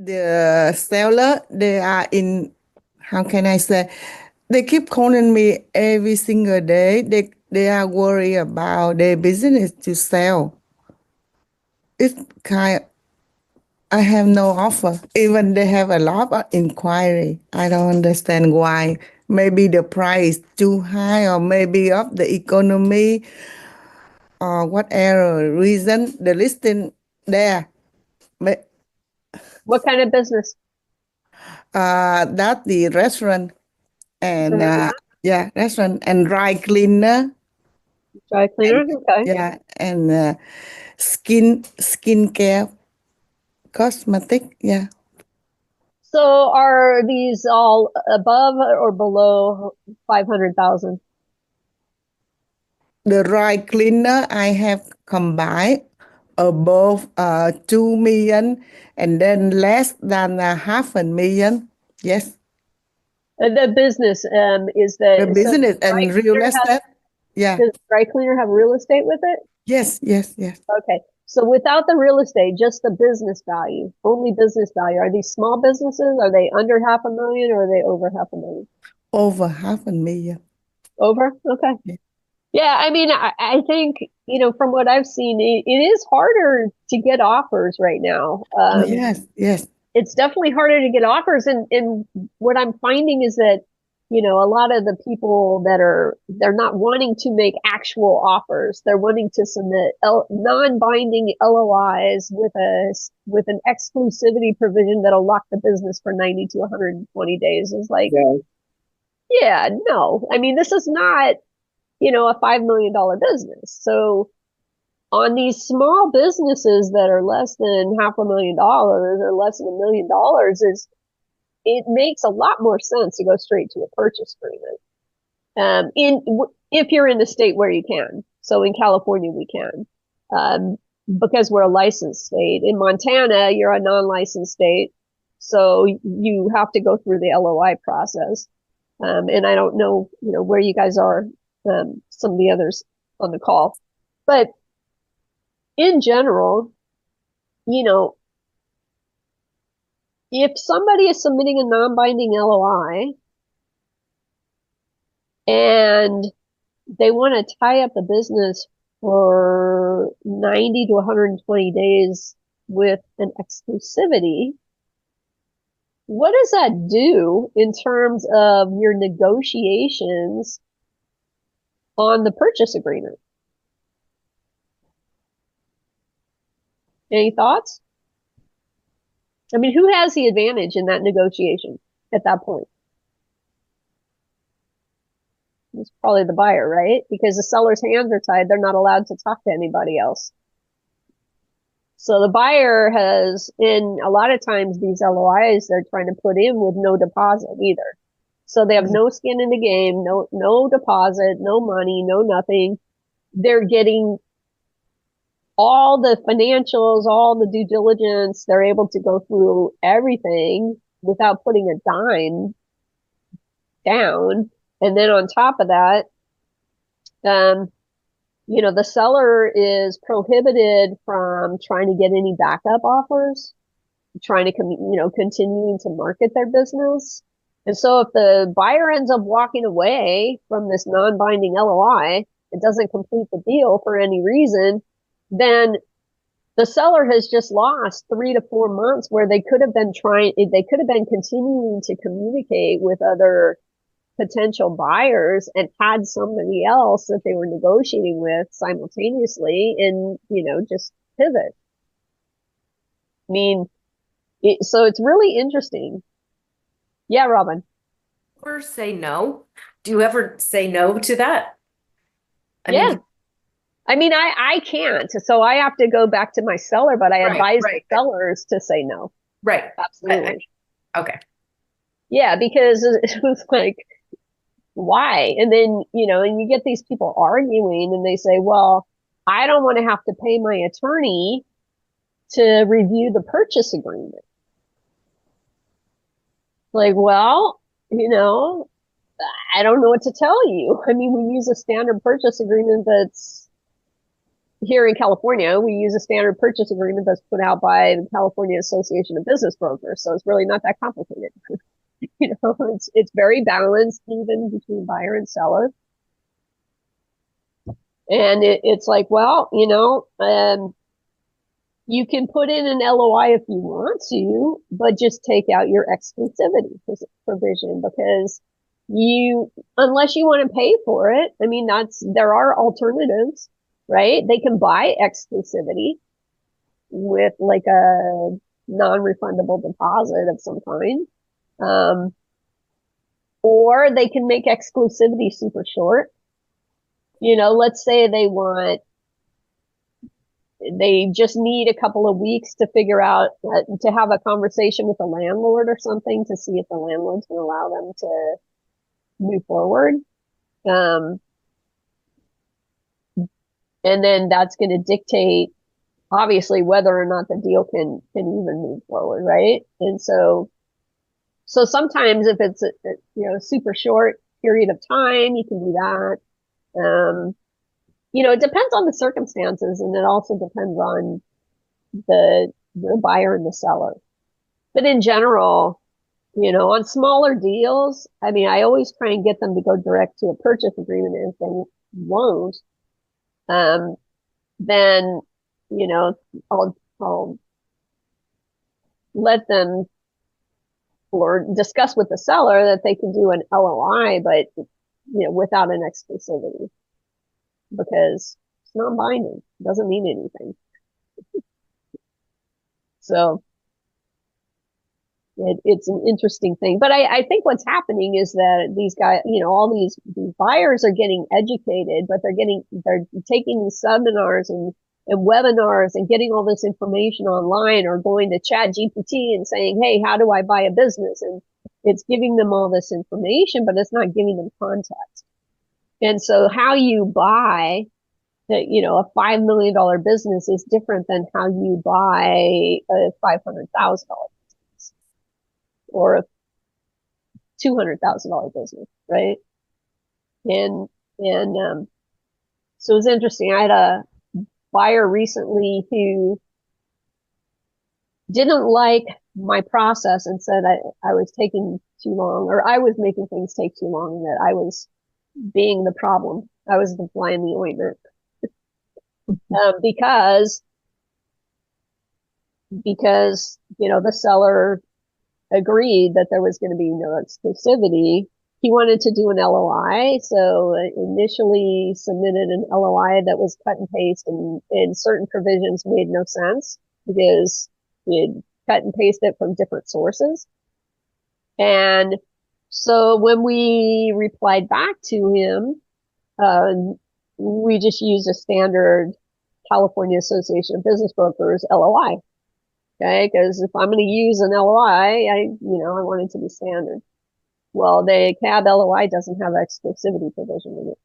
The seller, they are in, how can I say? They keep calling me every single day. They are worried about their business to sell. It's kind I have no offer. Even they have a lot of inquiry. I don't understand why. Maybe the price too high, or maybe of the economy, or whatever reason the listing there. What kind of business? That the restaurant and Mhm. yeah, restaurant and dry cleaner Dry and cleaner? Okay. yeah, and skincare, cosmetic. Yeah, So are these all above or below 500,000? the dry cleaner I have combined above 2 million, and then less than half a million. Yes, The business is the the so business dry and real cleaner has estate. Yeah. does dry cleaner have real estate with it? Yes. Yes. Yes. Okay. So without the real estate, just the business value, only business value. Are these small businesses? Are they under half a million or are they over half a million? Over half a million. Over? Okay. Yeah. Yeah, I mean, I think, from what I've seen, it is harder to get offers right now. Yes. Yes. It's definitely harder to get offers. And what I'm finding is that, a lot of the people they're not wanting to make actual offers. They're wanting to submit non-binding LOIs with an exclusivity provision that'll lock the business for 90 to 120 days. Is like, Yeah. yeah, no. I mean, this is not, a $5 million business. So on these small businesses that are less than $500,000 or less than $1 million, it makes a lot more sense to go straight to a purchase agreement. In If you're in the state where you can. So in California we can, because we're a licensed state. In Montana, you're a non-licensed state, so you have to go through the LOI process. And I don't know, where you guys are, some of the others on the call, but in general, you know, if somebody is submitting a non-binding LOI and they want to tie up the business for 90 to 120 days with an exclusivity, what does that do in terms of your negotiations on the purchase agreement? Any thoughts? I mean, who has the advantage in that negotiation at that point? It's probably the buyer, right? Because the seller's hands are tied. They're not allowed to talk to anybody else. So the buyer has, in a lot of times, these LOIs they're trying to put in with no deposit either. So they have no skin in the game, no deposit, no money, no nothing. They're getting all the financials, all the due diligence. They're able to go through everything without putting a dime down. And then on top of that, um, the seller is prohibited from trying to get any backup offers, trying to, continuing to market their business. And so if the buyer ends up walking away from this non-binding LOI, it doesn't complete the deal for any reason, then the seller has just lost 3 to 4 months where they could have been continuing to communicate with other potential buyers and had somebody else that they were negotiating with simultaneously and, just pivot. I mean, so it's really interesting. Yeah, Robin. Ever say no? Do you ever say no to that? I Yeah. mean, I mean, I can't. So I have to go back to my seller, but I advise the sellers to say no. right. Absolutely. Okay. Yeah, because it was like, why? And then, and you get these people arguing and they say, well, I don't want to have to pay my attorney to review the purchase agreement. Like, well, I don't know what to tell you. I mean, we use a standard purchase agreement that's here in California, we use a standard purchase agreement that's put out by the California Association of Business Brokers. So it's really not that complicated. It's very balanced even between buyer and seller. And it's like, well, you can put in an LOI if you want to, but just take out your exclusivity provision, because unless you want to pay for it, I mean, there are alternatives, right? They can buy exclusivity with like a non-refundable deposit of some kind. Or they can make exclusivity super short. Let's say they just need a couple of weeks to figure out, to have a conversation with the landlord or something to see if the landlord's going to allow them to move forward. And then that's going to dictate, obviously, whether or not the deal can even move forward, right? And so sometimes if it's a super short period of time, you can do that. It depends on the circumstances, and it also depends on the buyer and the seller. But in general, on smaller deals, I mean, I always try and get them to go direct to a purchase agreement. If they won't, then, I'll let them or discuss with the seller that they can do an LOI, but, without an exclusivity, because it's non-binding. It doesn't mean anything. So it's an interesting thing. But I think what's happening is that these guys, all these buyers are getting educated, but they're taking these seminars and webinars and getting all this information online, or going to ChatGPT and saying, hey, how do I buy a business? And it's giving them all this information, but it's not giving them context. And so how you buy a $5 million business is different than how you buy a $500,000 business or a $200,000 business, right? And so it's interesting. I had a buyer recently who didn't like my process and said I was taking too long, or I was making things take too long, and that I was being the problem. I was the fly in the ointment. Because the seller agreed that there was going to be no exclusivity. He wanted to do an LOI, so initially submitted an LOI that was cut and paste, and certain provisions made no sense because he'd cut and paste it from different sources. And so when we replied back to him, we just used a standard California Association of Business Brokers LOI. Okay, because if I'm going to use an LOI, I want it to be standard. Well, the CAB LOI doesn't have exclusivity provision in it.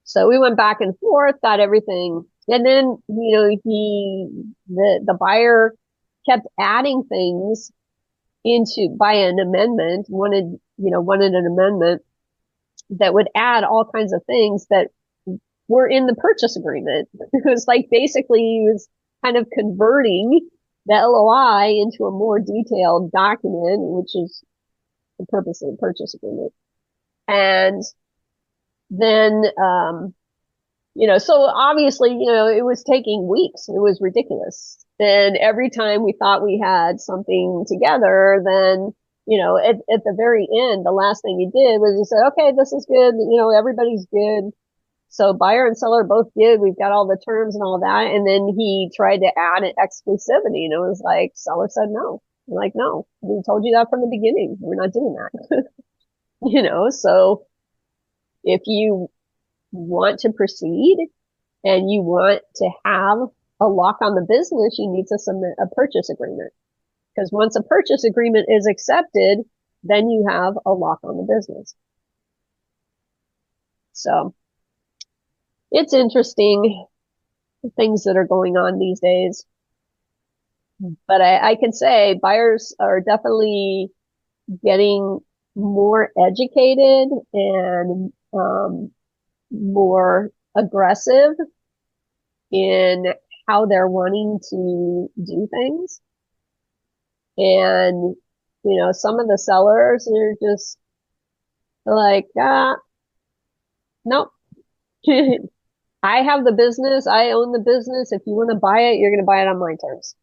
So we went back and forth, got everything, and then the buyer kept adding things by an amendment, wanted an amendment that would add all kinds of things that were in the purchase agreement. It was like basically he was kind of converting the LOI into a more detailed document, which is the purpose of the purchase agreement. And then, so obviously, it was taking weeks. It was ridiculous. And every time we thought we had something together, then, at the very end, the last thing he did was he said, okay, this is good. Everybody's good. So buyer and seller both good. We've got all the terms and all that. And then he tried to add an exclusivity, and it was like, seller said no. I'm like, no, we told you that from the beginning. We're not doing that. So if you want to proceed and you want to have a lock on the business, you need to submit a purchase agreement. Because once a purchase agreement is accepted, then you have a lock on the business. So it's interesting, things that are going on these days. But I can say buyers are definitely getting more educated and more aggressive in how they're wanting to do things. And, some of the sellers are just like, nope. I have the business. I own the business. If you want to buy it, you're going to buy it on my terms.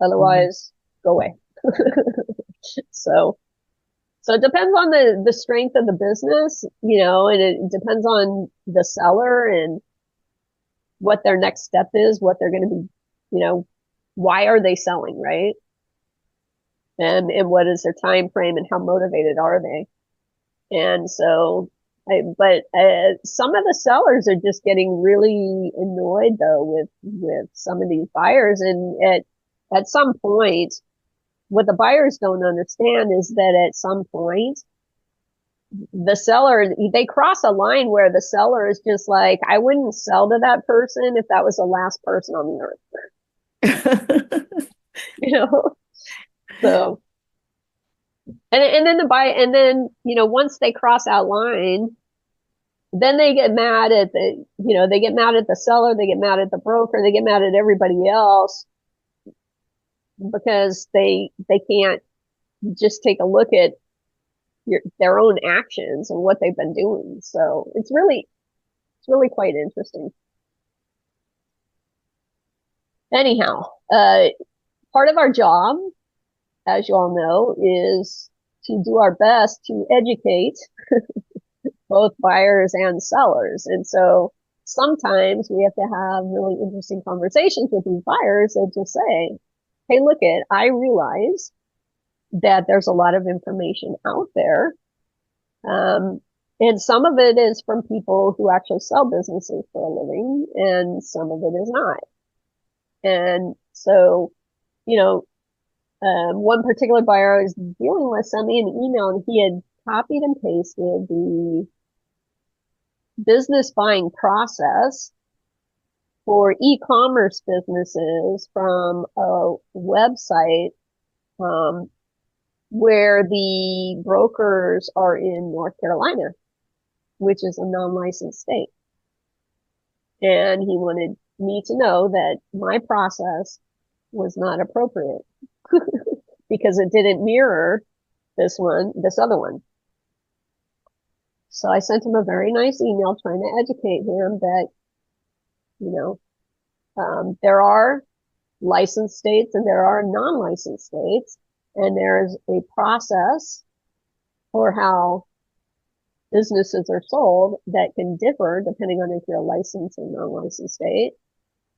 Otherwise, go away. So it depends on the strength of the business, and it depends on the seller and what their next step is, what they're going to be, why are they selling, right? And what is their time frame and how motivated are they? And so, some of the sellers are just getting really annoyed though with some of these buyers, and at some point, what the buyers don't understand is that at some point, the seller, they cross a line where the seller is just like, I wouldn't sell to that person if that was the last person on the earth. So, and then once they cross that line, then they get mad at they get mad at the seller, they get mad at the broker, they get mad at everybody else because they can't just take a look at their own actions and what they've been doing. So it's really quite interesting. Anyhow, part of our job, as you all know, is to do our best to educate both buyers and sellers. And so sometimes we have to have really interesting conversations with these buyers that just say, hey, look I realize that there's a lot of information out there. And some of it is from people who actually sell businesses for a living, and some of it is not. And so, one particular buyer I was dealing with sent me an email, and he had copied and pasted the business buying process for e-commerce businesses from a website where the brokers are in North Carolina, which is a non-licensed state. And he wanted me to know that my process was not appropriate because it didn't mirror this other one. So I sent him a very nice email trying to educate him that, there are licensed states and there are non-licensed states, and there's a process for how businesses are sold that can differ depending on if you're a licensed or non-licensed state.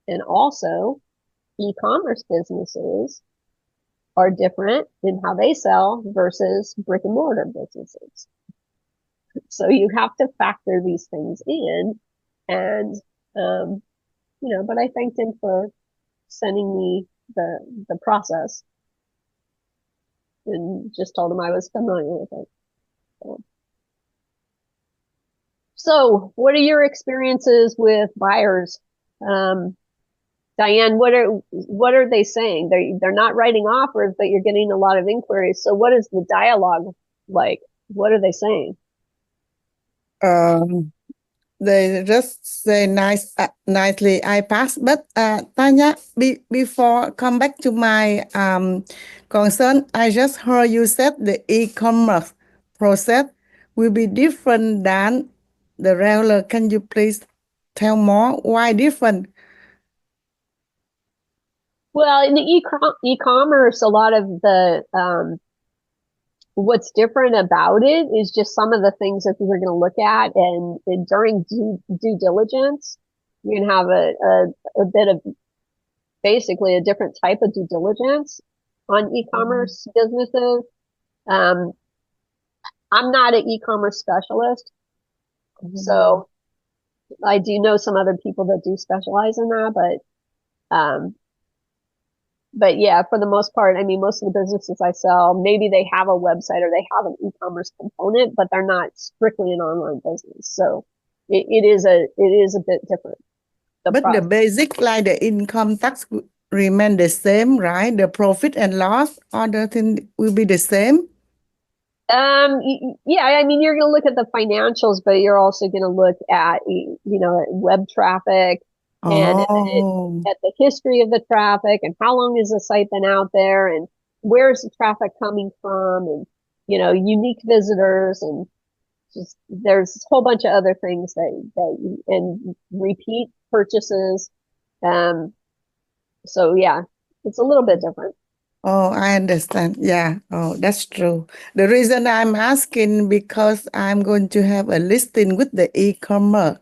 And also, e-commerce businesses are different in how they sell versus brick and mortar businesses. So you have to factor these things in. And, but I thanked him for sending me the process and just told him I was familiar with it. So what are your experiences with buyers? Diane, what are they saying? They're not writing offers, but you're getting a lot of inquiries. So what is the dialogue like? What are they saying? They just say nicely, I pass. But Tanya, before come back to my concern, I just heard you said the e-commerce process will be different than the regular. Can you please tell more? Why different? Well, in the e-commerce, a lot of the what's different about it is just some of the things that we're going to look at, and during due diligence, you're going to have a bit of basically a different type of due diligence on e-commerce businesses. I'm not an e-commerce specialist, so I do know some other people that do specialize in that, but yeah, for the most part, I mean, most of the businesses I sell, maybe they have a website or they have an e-commerce component, but they're not strictly an online business. So it is a bit different. But the basic, like the income tax, remain the same, right? The profit and loss, other thing will be the same. Yeah, I mean, you're going to look at the financials, but you're also going to look at, web traffic, and Oh, at the history of the traffic and how long has the site been out there and where's the traffic coming from and unique visitors and just there's a whole bunch of other things and repeat purchases. So yeah, it's a little bit different. oh, I understand. Yeah. Oh, that's true. The reason I'm asking because I'm going to have a listing with the e-commerce.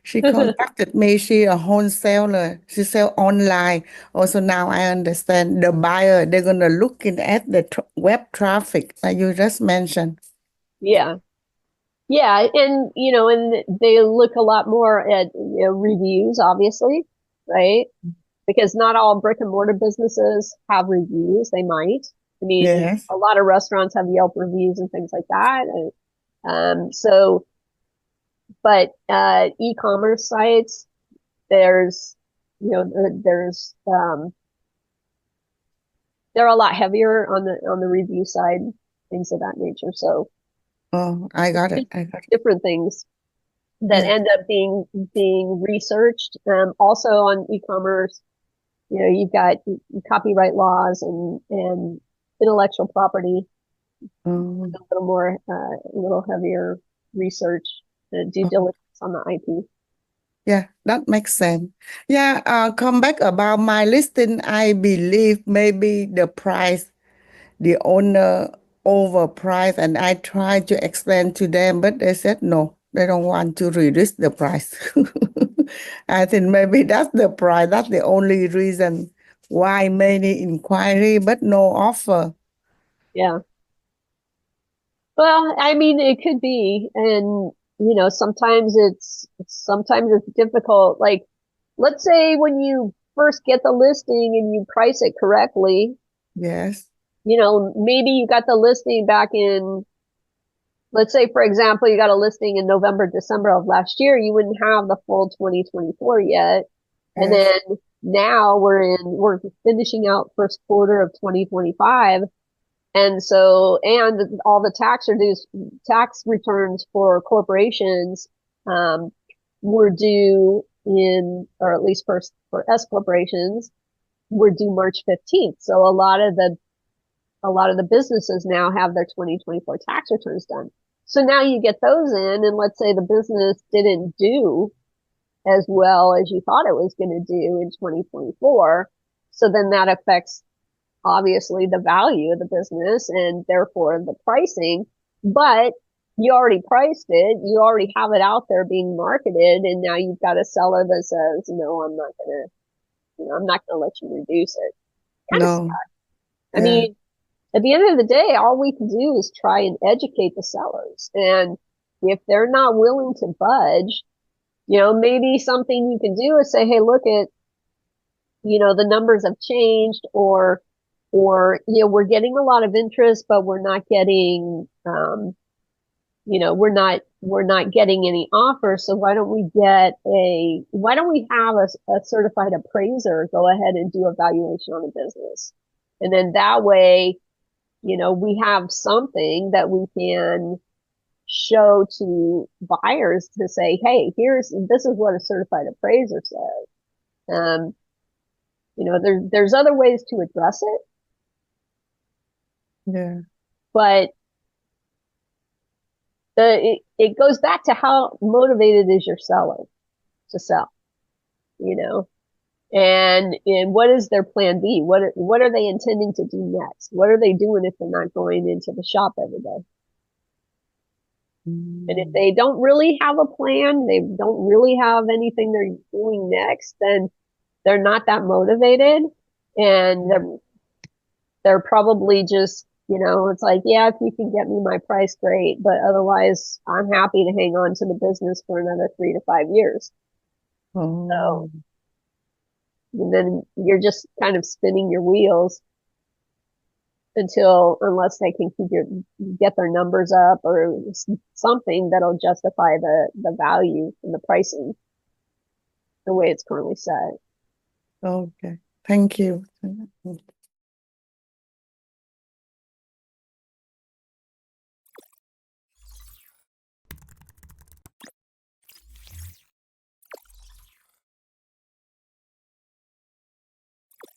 She contacted me. She a wholesaler. She sell online. Also now I understand the buyer, they're gonna looking at the web traffic like you just mentioned. Yeah. Yeah, and they look a lot more at reviews, obviously, right? Because not all brick and mortar businesses have reviews. They might. I mean, Yes. a lot of restaurants have Yelp reviews and things like that. So, but e-commerce sites, there's, there's they're a lot heavier on the review side, things of that nature. So, Oh, I got it. just I got it. different things that Yeah. end up being researched. Also on e-commerce, you've got copyright laws and intellectual property, Oh, a little heavier research, due oh, diligence on the IP. yeah, that makes sense. Yeah, come back about my listing. I believe maybe the price, the owner overpriced, and I tried to explain to them, but they said no, they don't want to reduce the price. I think maybe that's the price. That's the only reason why many inquiry, but no offer. Yeah. Well, I mean, it could be, and sometimes it's difficult. Like, let's say when you first get the listing and you price it correctly, Yes, maybe you got the listing back in, let's say, for example, you got a listing in November, December of last year, you wouldn't have the full 2024 yet. And yes. then now we're finishing out first quarter of 2025. And so, and all the tax returns for corporations, were due or at least for S corporations, were due March 15th. So a lot of the businesses now have their 2024 tax returns done. So now you get those in, and let's say the business didn't do as well as you thought it was going to do in 2024. So then that affects obviously the value of the business and therefore the pricing. But you already priced it, you already have it out there being marketed, and now you've got a seller that says, no, I'm not gonna let you reduce it. Kind of sad. No, I yeah, mean, at the end of the day, all we can do is try and educate the sellers. And if they're not willing to budge, maybe something you can do is say, hey, look at, the numbers have changed, or, we're getting a lot of interest, but we're not getting, we're not getting any offers. So why don't we have a certified appraiser go ahead and do a valuation on the business? And then that way, we have something that we can show to buyers to say, hey, this is what a certified appraiser says. There's other ways to address it, yeah, but it goes back to how motivated is your seller to sell, you know, and what is their plan B? What are they intending to do next? What are they doing if they're not going into the shop every day? And if mm, they don't really have a plan, they don't really have anything they're doing next, then they're not that motivated, and they're probably just, it's like, yeah, if you can get me my price, great, but otherwise, I'm happy to hang on to the business for another 3 to 5 years. So, oh, and then you're just kind of spinning your wheels unless they can get their numbers up or something that'll justify the value and the pricing the way it's currently set. okay. Thank you.